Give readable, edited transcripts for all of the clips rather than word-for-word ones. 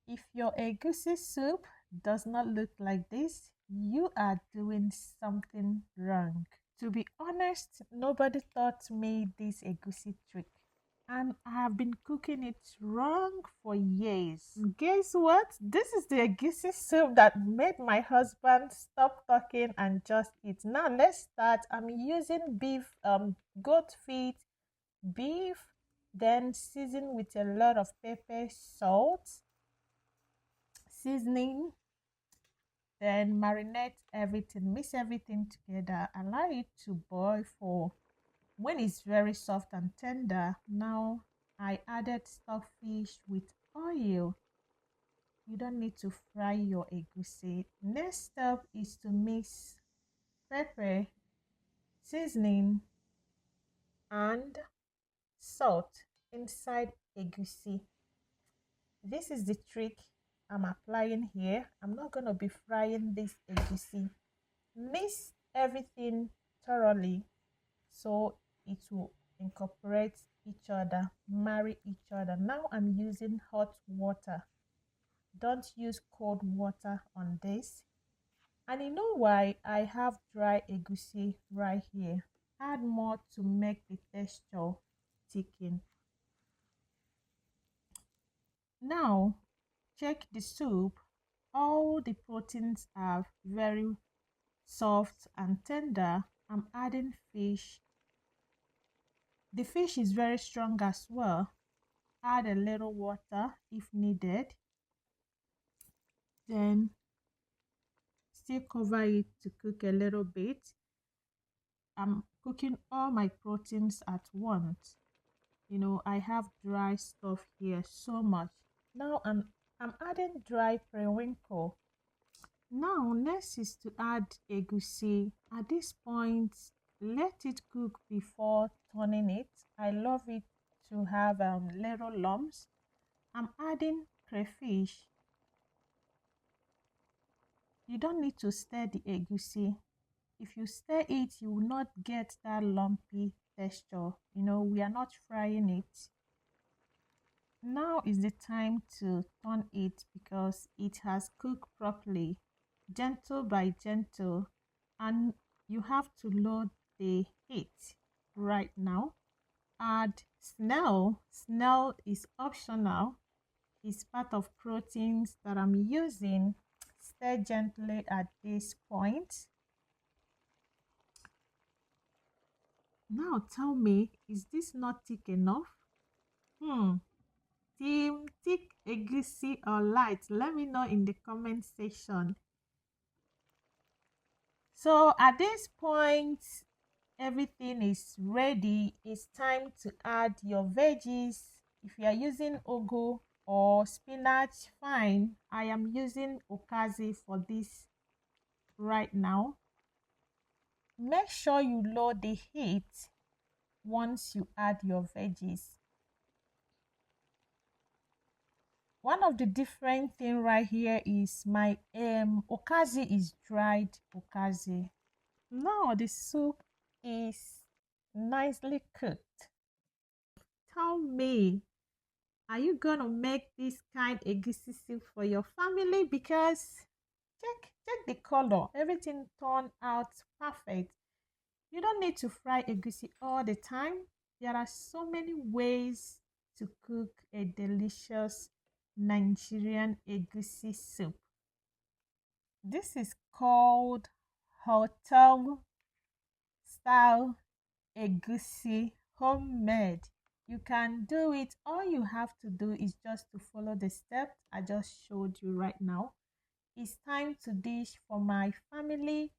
If your egusi soup does not look like this, you are doing something wrong. To be honest, nobody taught me this egusi trick. And I have been cooking it wrong for years. Guess what? This is the egusi soup that made my husband stop talking and just eat. Now let's start. I'm using goat feet, beef, then season with a lot of pepper, salt, seasoning, then marinate everything, mix everything together, allow it to boil for when it's very soft and tender. Now I added stockfish with oil. You don't need to fry your egusi. Next step is to mix pepper, seasoning, and salt inside egusi. This is the trick I'm applying here. I'm not going to be frying this egusi. Mix everything thoroughly so it will incorporate each other, marry each other. Now I'm using hot water. Don't use cold water on this. And you know why? I have dry egusi right here. Add more to make the texture thicken. Now check the soup. All the proteins are very soft and tender. I'm adding fish. The fish is very strong as well. Add a little water if needed. Then still cover it to cook a little bit. I'm cooking all my proteins at once. You know, I have dry stuff here so much. Now I'm adding dry periwinkle. Now next is to add egusi. At this point, let it cook before turning it. I love it to have little lumps. I'm adding crayfish. You don't need to stir the egusi. If you stir it, you will not get that lumpy texture. You know, we are not frying it. Now is the time to turn it because it has cooked properly, gentle by gentle, and you have to load the heat right now. Add snail. Snail is optional. It's part of proteins that I'm using. Stir gently at this point. Now tell me, is this not thick enough? Team thick egusi or light? Let me know in the comment section. So at this point, everything is ready. It's time to add your veggies. If you are using ugu or spinach, fine. I am using Okazi for this right now. Make sure you load the heat once you add your veggies. One of the different thing right here is my Okazi is dried Okazi. Now the soup is nicely cooked. Tell me, are you gonna make this kind egusi soup for your family? Because check the color. Everything turned out perfect. You don't need to fry egusi all the time. There are so many ways to cook a delicious Nigerian egusi soup. This is called hotel style egusi, homemade. You can do it. All you have to do is just to follow the steps I just showed you right now. It's time to dish for my family.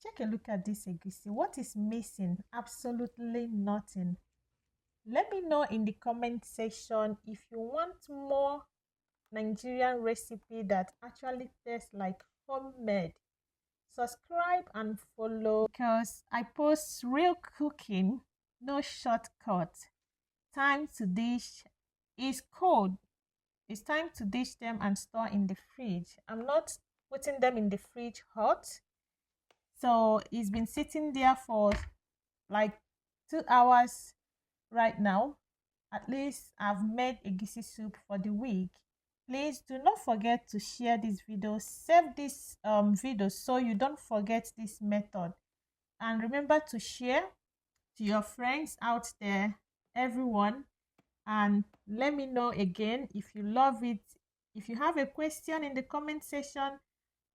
Take a look at this egusi. What is missing? Absolutely nothing. Let me know in the comment section if you want more Nigerian recipe that actually tastes like homemade. Subscribe and follow because I post real cooking, no shortcut. Time to dish is cold. It's time to dish them and store in the fridge. I'm not putting them in the fridge hot. So it's been sitting there for like 2 hours right now. At least I've made egusi soup for the week. Please do not forget to share this video. Save this video so you don't forget this method. And remember to share to your friends out there, everyone. And let me know again if you love it. If you have a question in the comment section,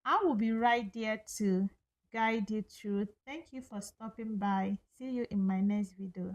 I will be right there to guide you through. Thank you for stopping by. See you in my next video.